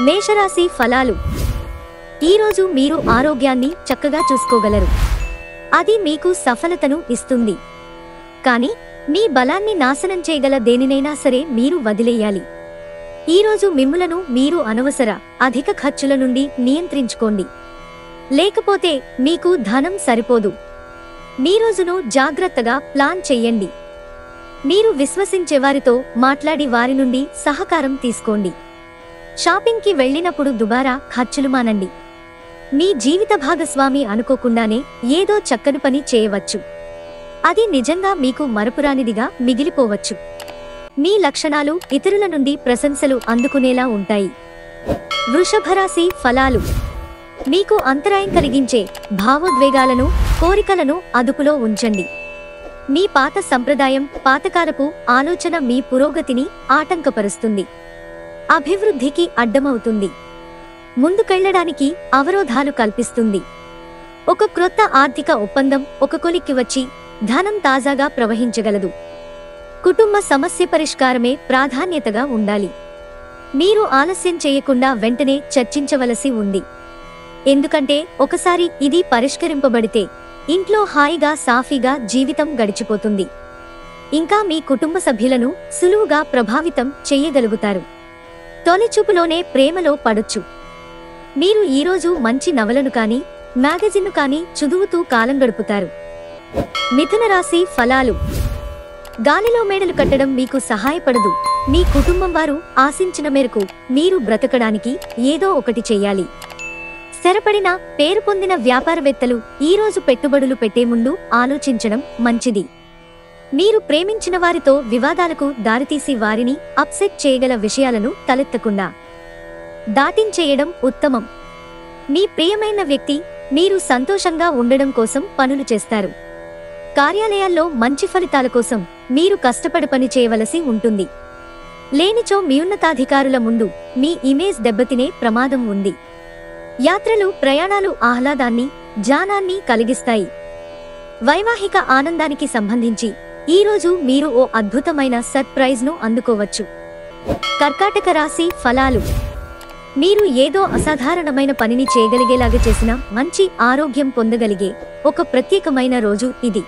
మేషరాశి ఫలాలు. ఈరోజు మీరు ఆరోగ్యాన్ని చక్కగా చూసుకోగలరు. అది మీకు సఫలతను ఇస్తుంది. కానీ మీ బలాన్ని నాశనం చేయగల దేనినైనా సరే మీరు వదిలేయాలి. ఈరోజు మిమ్ములను మీరు అనవసర అధిక ఖర్చుల నుండి నియంత్రించుకోండి. లేకపోతే మీకు ధనం సరిపోదు. మీ రోజును జాగ్రత్తగా ప్లాన్ చెయ్యండి. మీరు విశ్వసించేవారితో మాట్లాడి వారి నుండి సహకారం తీసుకోండి. షాపింగ్కి వెళ్ళినప్పుడు దుబారా ఖర్చులు మానండి. మీ జీవిత భాగస్వామి అనుకోకుండానే ఏదో చక్కని పని చేయవచ్చు. అది నిజంగా మీకు మరపురానిదిగా మిగిలిపోవచ్చు. మీ లక్షణాలు ఇతరుల నుండి ప్రశంసలు అందుకునేలా ఉంటాయి. వృషభరాశి ఫలాలు. మీకు అంతరాయం కలిగించే భావోద్వేగాలను, కోరికలను అదుపులో ఉంచండి. మీ పాత సంప్రదాయం, పాతకాలపు ఆలోచన మీ పురోగతిని ఆటంకపరుస్తుంది. అభివృద్ధికి అడ్డమవుతుంది. ముందుకెళ్లడానికి అవరోధాలు కల్పిస్తుంది. ఒక క్రొత్త ఆర్థిక ఒప్పందం ఒక కొలిక్కి వచ్చి ధనం తాజాగా ప్రవహించగలదు. కుటుంబ సమస్య పరిష్కారమే ప్రాధాన్యతగా ఉండాలి. మీరు ఆలస్యం చేయకుండా వెంటనే చర్చించవలసి ఉంది. ఎందుకంటే ఒకసారి ఇది పరిష్కరింపబడితే ఇంట్లో హాయిగా సాఫీగా జీవితం గడిచిపోతుంది. ఇంకా మీ కుటుంబ సభ్యులను సులువుగా ప్రభావితం చెయ్యగలుగుతారు. తొలిచూపులోనే ప్రేమలో పడొచ్చు. మీరు ఈరోజు మంచి నవలను కానీ, మ్యాగజిన్ను కానీ చదువుతూ కాలం గడుపుతారు. మిథున రాశి ఫలాలు. గాలిలో మేడలు కట్టడం మీకు సహాయపడదు. మీ కుటుంబం వారు ఆశించిన మేరకు మీరు బ్రతకడానికి ఏదో ఒకటి చెయ్యాలి. స్థిరపడిన, పేరు పొందిన వ్యాపారవేత్తలు ఈరోజు పెట్టుబడులు పెట్టే ముందు ఆలోచించడం మంచిది. మీరు ప్రేమించిన వారితో వివాదాలకు దారితీసి వారిని అప్సెట్ చేయగల విషయాలను తలెత్తకుండా దాటించేయడం ఉత్తమం. మీ ప్రియమైన వ్యక్తి మీరు సంతోషంగా ఉండడం కోసం పనులు చేస్తారు. కార్యాలయాల్లో మంచి ఫలితాల కోసం మీరు కష్టపడి పని చేయవలసి ఉంటుంది. లేనిచో మీ ఉన్నతాధికారుల ముందు మీ ఇమేజ్ దెబ్బతినే ప్రమాదం ఉంది. యాత్రలు, ప్రయాణాలు ఆహ్లాదాన్ని, జ్ఞానాన్ని కలిగిస్తాయి. వైవాహిక ఆనందానికి సంబంధించి ఈరోజు మీరు ఓ అద్భుతమైన సర్ప్రైజ్ను అందుకోవచ్చు. కర్కాటక రాశి ఫలాలు. మీరు ఏదో అసాధారణమైన పనిని చేయగలిగేలాగా చేసిన మంచి ఆరోగ్యం పొందగలిగే ఒక ప్రత్యేకమైన రోజు ఇది.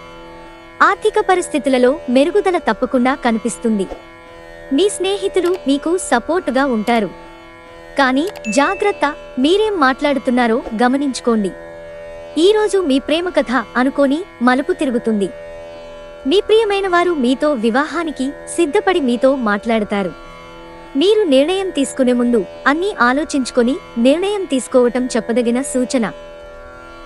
ఆర్థిక పరిస్థితులలో మెరుగుదల తప్పకుండా కనిపిస్తుంది. మీ స్నేహితులు మీకు సపోర్టుగా ఉంటారు. కానీ జాగ్రత్త, మీరేం మాట్లాడుతున్నారో గమనించుకోండి. ఈరోజు మీ ప్రేమ కథ అనుకోని మలుపు తిరుగుతుంది. మీ ప్రియమైన వారు మీతో వివాహానికి సిద్ధపడి మీతో మాట్లాడతారు. మీరు నిర్ణయం తీసుకునే ముందు అన్నీ ఆలోచించుకొని నిర్ణయం తీసుకోవటం చెప్పదగిన సూచన.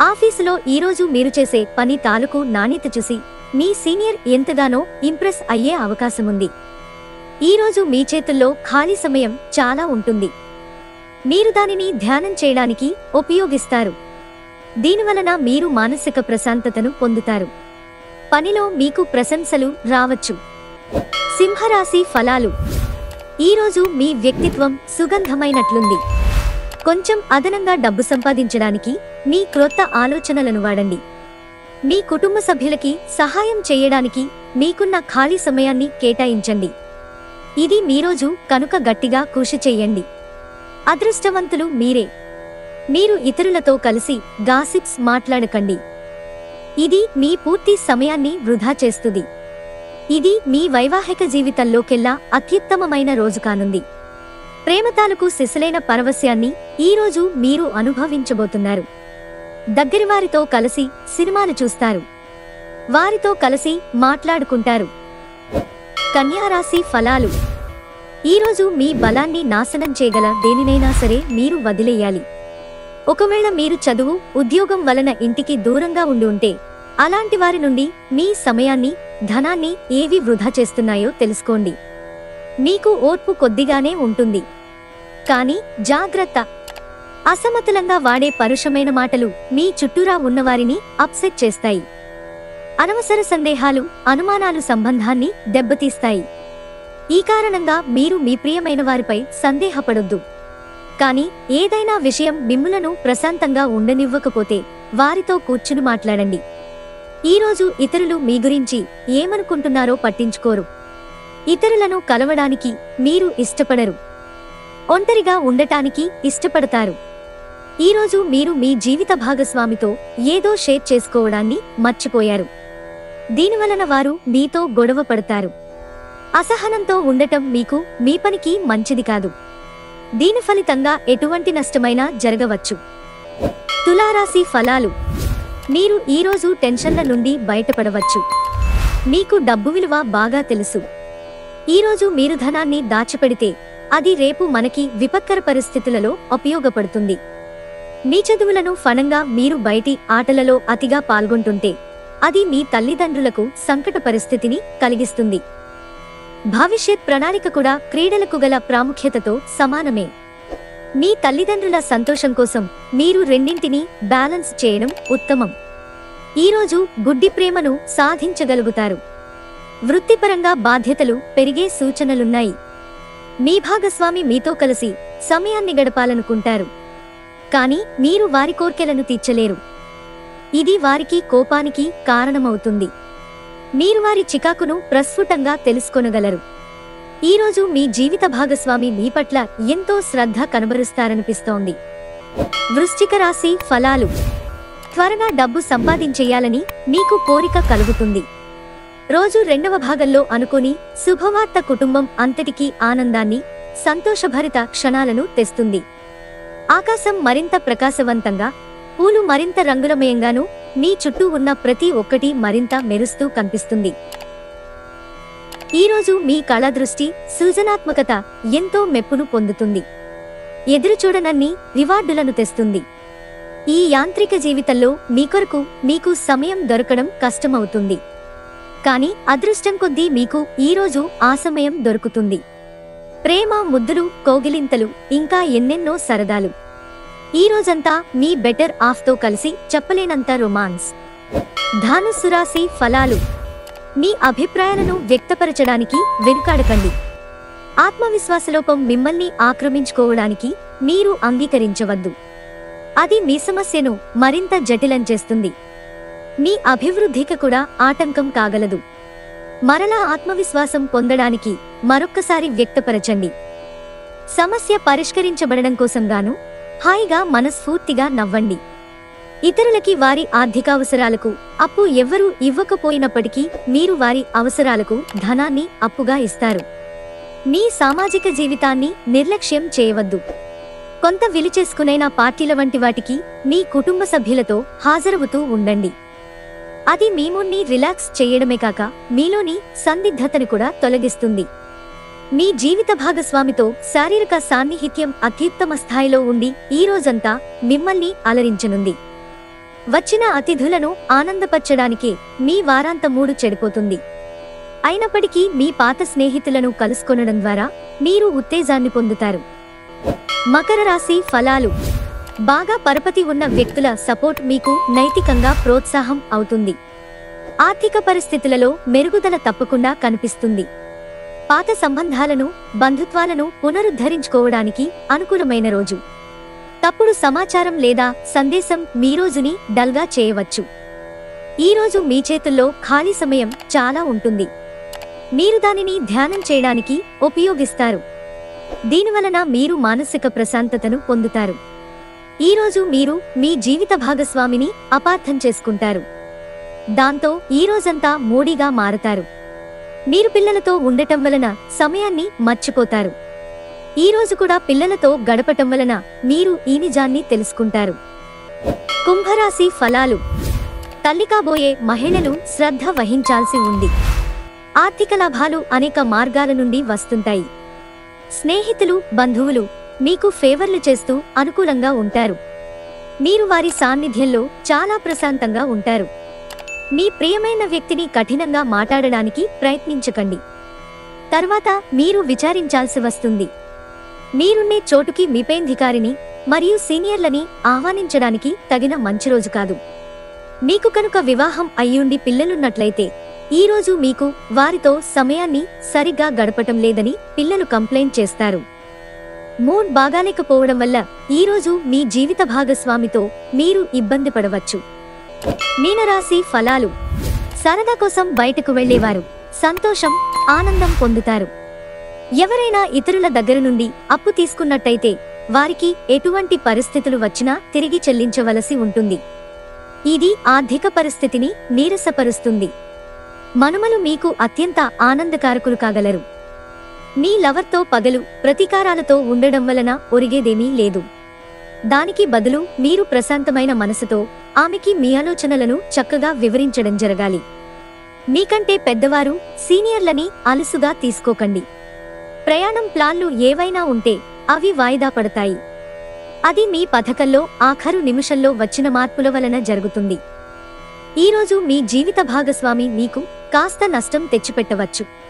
ఆఫీసులో ఈరోజు మీరు చేసే పని తాలూకు నాణ్యత చూసి మీ సీనియర్ ఎంతగానో ఇంప్రెస్ అయ్యే అవకాశముంది. ఈరోజు మీ చేతుల్లో ఖాళీ సమయం చాలా ఉంటుంది. మీరు దానిని ధ్యానం చేయడానికి ఉపయోగిస్తారు. దీనివలన మీరు మానసిక ప్రశాంతతను పొందుతారు. పనిలో మీకు ప్రశంసలు రావచ్చు. సింహరాశి ఫలాలు. ఈరోజు మీ వ్యక్తిత్వం సుగంధమైనట్లుంది. కొంచెం అదనంగా డబ్బు సంపాదించడానికి మీ క్రొత్త ఆలోచనలను వాడండి. మీ కుటుంబ సభ్యులకి సహాయం చేయడానికి మీకున్న ఖాళీ సమయాన్ని కేటాయించండి. ఇది మీ రోజు కనుక గట్టిగా కృషి చెయ్యండి. అదృష్టవంతులు మీరే. మీరు ఇతరులతో కలిసి గాసిప్స్ మాట్లాడకండి. ఇది మీ పూర్తి సమయాన్ని వృధా చేస్తుంది. ఇది మీ వైవాహిక జీవితంలోకెల్లా అత్యుత్తమమైన రోజు కానుంది. ప్రేమ తాలూకు సిసలైన పరవశ్యాన్ని ఈరోజు మీరు అనుభవించబోతున్నారు. దగ్గరివారితో కలిసి సినిమాలు చూస్తారు. వారితో కలిసి మాట్లాడుకుంటారు. కన్యారాశి ఫలాలు. ఈరోజు మీ బలాన్ని నాశనం చేయగల దేనినైనా సరే మీరు వదిలేయాలి. ఒకవేళ మీరు చదువు, ఉద్యోగం వలన ఇంటికి దూరంగా ఉండి ఉంటే అలాంటి వారి నుండి మీ సమయాన్ని, ధనాన్ని ఏవి వృధా చేస్తున్నాయో తెలుసుకోండి. మీకు ఓర్పు కొద్దిగానే ఉంటుంది. కానీ జాగ్రత్త, అసమతులంగా వాడే పరుషమైన మాటలు మీ చుట్టూరా ఉన్నవారిని అప్సెట్ చేస్తాయి. అనవసర సందేహాలు, అనుమానాలు సంబంధాన్ని దెబ్బతీస్తాయి. ఈ కారణంగా మీరు మీ ప్రియమైన వారిపై సందేహపడొద్దు. కానీ ఏదైనా విషయం మిమ్ములను ప్రశాంతంగా ఉండనివ్వకపోతే వారితో కూర్చుని మాట్లాడండి. ఈరోజు ఇతరులు మీ గురించి ఏమనుకుంటున్నారో పట్టించుకోరు. ఇతరులను కలవడానికి మీరు ఇష్టపడరు. ఒంటరిగా ఉండటానికి ఇష్టపడతారు. ఈరోజు మీరు మీ జీవిత భాగస్వామితో ఏదో షేర్ చేసుకోవడాన్ని మర్చిపోయారు. దీనివలన వారు మీతో గొడవ పడతారు. అసహనంతో ఉండటం మీకు మీ పనికి మంచిది కాదు. దీని ఫలితంగా ఎటువంటి నష్టమైనా జరగవచ్చు. తులారాశి ఫలాలు. మీరు ఈరోజు టెన్షన్ల నుండి బయటపడవచ్చు. మీకు డబ్బు విలువ బాగా తెలుసు. ఈరోజు మీరు ధనాన్ని దాచిపెడితే అది రేపు మనకి విపత్కర పరిస్థితులలో ఉపయోగపడుతుంది. మీ చదువులను ఫలంగా మీరు బయటి ఆటలలో అతిగా పాల్గొంటుంటే అది మీ తల్లిదండ్రులకు సంకట పరిస్థితిని కలిగిస్తుంది. భవిష్యత్ ప్రణాళిక కూడా క్రీడలకు గల ప్రాముఖ్యతతో సమానమే. మీ తల్లిదండ్రుల సంతోషం కోసం మీరు రెండింటినీ బ్యాలెన్స్ చేయడం ఉత్తమం. ఈరోజు గుడ్డి ప్రేమను సాధించగలుగుతారు. వృత్తిపరంగా బాధ్యతలు పెరిగే సూచనలున్నాయి. మీ భాగస్వామి మీతో కలిసి సమయాన్ని గడపాలనుకుంటారు. కానీ మీరు వారి కోర్కెలను తీర్చలేరు. ఇది వారికి కోపానికి కారణమవుతుంది. మీరు వారి చికాకును ప్రస్ఫుటంగా తెలుసుకొనగలరు. ఈరోజు మీ జీవిత భాగస్వామి మీ పట్ల ఎంతో శ్రద్ధ కనబరుస్తారనిపిస్తోంది. వృశ్చిక రాశి ఫలాలు. త్వరగా డబ్బు సంపాదించేయాలని మీకు కోరిక కలుగుతుంది. రోజు రెండవ భాగంలో అనుకుని శుభవార్త కుటుంబం అంతటికీ ఆనందాన్ని, సంతోషభరిత క్షణాలను తెస్తుంది. ఆకాశం మరింత ప్రకాశవంతంగా, పూలు మరింత రంగులమయంగాను, మీ చుట్టూ ఉన్న ప్రతి ఒక్కటి మరింత మెరుస్తూ కనిపిస్తుంది. ఈరోజు మీ కళా దృష్టి, సృజనాత్మకత ఎంతో మెప్పును పొందుతుంది. ఎదురుచూడనన్ని రివార్డులను తెస్తుంది. ఈ యాంత్రిక జీవితంలో మీ కొరకు మీకు సమయం దొరకడం కష్టమవుతుంది. కానీ అదృష్టం కొద్దీ మీకు ఈరోజు ఆ సమయం దొరుకుతుంది. ప్రేమ, ముద్దులు, కౌగిలింతలు, ఇంకా ఎన్నెన్నో సరదాలు. ఈ రోజంతా మీ బెటర్ ఆఫ్తో కలిసి చెప్పలేనంత రొమాన్స్. ధనుస్సు రాశి ఫలాలు. మీ అభిప్రాయాలను వ్యక్తపరచడానికి వెనుకాడకండి. ఆత్మవిశ్వాసలోపం మిమ్మల్ని ఆక్రమించుకోవడానికి మీరు అంగీకరించవద్దు. అది మీ సమస్యను మరింత జటిలం చేస్తుంది. మీ అభివృద్ధికి కూడా ఆటంకం కాగలదు. మరలా ఆత్మవిశ్వాసం పొందడానికి మరొక్కసారి వ్యక్తపరచండి. సమస్య పరిష్కరించబడడం కోసం గాను హాయిగా మనస్ఫూర్తిగా నవ్వండి. ఇతరులకి వారి ఆర్థికావసరాలకు అప్పు ఎవ్వరూ ఇవ్వకపోయినప్పటికీ మీరు వారి అవసరాలకు ధనాన్ని అప్పుగా ఇస్తారు. మీ సామాజిక జీవితాన్ని నిర్లక్ష్యం చేయవద్దు. కొంత విలుచేసుకునైన పార్టీల వంటి వాటికి మీ కుటుంబ సభ్యులతో హాజరవుతూ ఉండండి. అది మీ మూడ్ని రిలాక్స్ చేయడమే కాక మీలోని సందిగ్ధతను కూడా తొలగిస్తుంది. మీ జీవిత భాగస్వామితో శారీరక సాన్నిహిత్యం అత్యుత్తమ స్థాయిలో ఉండి ఈ రోజంతా మిమ్మల్ని అలరించనుంది. వచ్చిన అతిథులను ఆనందపరచడానికే మీ వారాంత మూడు చెడిపోతుంది. అయినప్పటికీ మీ పాత స్నేహితులను కలుసుకొనడం ద్వారా మీరు ఉత్తేజాన్ని పొందుతారు. మకర రాశి ఫలాలు. బాగా పరపతి ఉన్న వ్యక్తుల సపోర్ట్ మీకు నైతికంగా ప్రోత్సాహం అవుతుంది. ఆర్థిక పరిస్థితులలో మెరుగుదల తప్పకుండా కనిపిస్తుంది. పాత సంబంధాలను, బంధుత్వాలను పునరుద్ధరించుకోవడానికి అనుకూలమైన రోజు. తప్పుడు సమాచారం లేదా సందేశం మీ రోజుని డల్గా చేయవచ్చు. ఈరోజు మీ చేతుల్లో ఖాళీ సమయం చాలా ఉంటుంది. మీరు దానిని ధ్యానం చేయడానికి ఉపయోగిస్తారు. దీనివలన మీరు మానసిక ప్రశాంతతను పొందుతారు. ఈరోజు మీరు మీ జీవిత భాగస్వామిని అపార్థం చేసుకుంటారు. దాంతో ఈ రోజంతా మూడీగా మారతారు. మీరు పిల్లలతో ఉండటం వలన సమయాన్ని మర్చిపోతారు. ఈ రోజు కూడా పిల్లలతో గడపటం వలన మీరు ఈ నిజాన్ని తెలుసుకుంటారు. కుంభరాశి ఫలాలు. తల్లి కాబోయే మహిళలు శ్రద్ధ వహించాల్సి ఉంది. ఆర్థిక లాభాలు అనేక మార్గాల నుండి వస్తుంటాయి. స్నేహితులు, బంధువులు మీకు ఫేవర్లు చేస్తూ అనుకూలంగా ఉంటారు. మీరు వారి సాన్నిధ్యంలో చాలా ప్రశాంతంగా ఉంటారు. మీ ప్రియమైన వ్యక్తిని కఠినంగా మాట్లాడడానికి ప్రయత్నించకండి. తర్వాత మీరు విచారించాల్సి వస్తుంది. మీరున్నే చోటుకి మీ పైధికారిని మరియు సీనియర్లని ఆహ్వానించడానికి తగిన మంచి రోజు కాదు. మీకు కనుక వివాహం అయ్యుండి పిల్లలున్నట్లయితే ఈరోజు మీకు వారితో సమయాన్ని సరిగ్గా గడపటం లేదని పిల్లలు కంప్లైంట్ చేస్తారు. మూడ్ బాగాలేకపోవడం వల్ల ఈరోజు మీ జీవిత భాగస్వామితో మీరు ఇబ్బంది పడవచ్చు. మీనరాశి ఫలాలు. సరదా కోసం బయటకు వెళ్లేవారు సంతోషం, ఆనందం పొందుతారు. ఎవరైనా ఇతరుల దగ్గర నుండి అప్పు తీసుకున్నట్టయితే వారికి ఎటువంటి పరిస్థితులు వచ్చినా తిరిగి చెల్లించవలసి ఉంటుంది. ఇది ఆర్థిక పరిస్థితిని నీరసపరుస్తుంది. మనుమలు మీకు అత్యంత ఆనందకారకులు కాగలరు. మీ లవర్తో పగలు ప్రతీకారాలతో ఉండడం వలన ఒరిగేదేమీ లేదు. దానికి బదులు మీరు ప్రశాంతమైన మనసుతో ఆమెకి మీ ఆలోచనలను చక్కగా వివరించడం జరగాలి. మీకంటే పెద్దవారు, సీనియర్లని అలుసుగా తీసుకోకండి. ప్రయాణం ప్లాన్లు ఏవైనా ఉంటే అవి వాయిదా పడతాయి. అది మీ పథకంలో ఆఖరు నిమిషంలో వచ్చిన మార్పుల వలన జరుగుతుంది. ఈరోజు మీ జీవిత భాగస్వామి మీకు కాస్త నష్టం తెచ్చిపెట్టవచ్చు.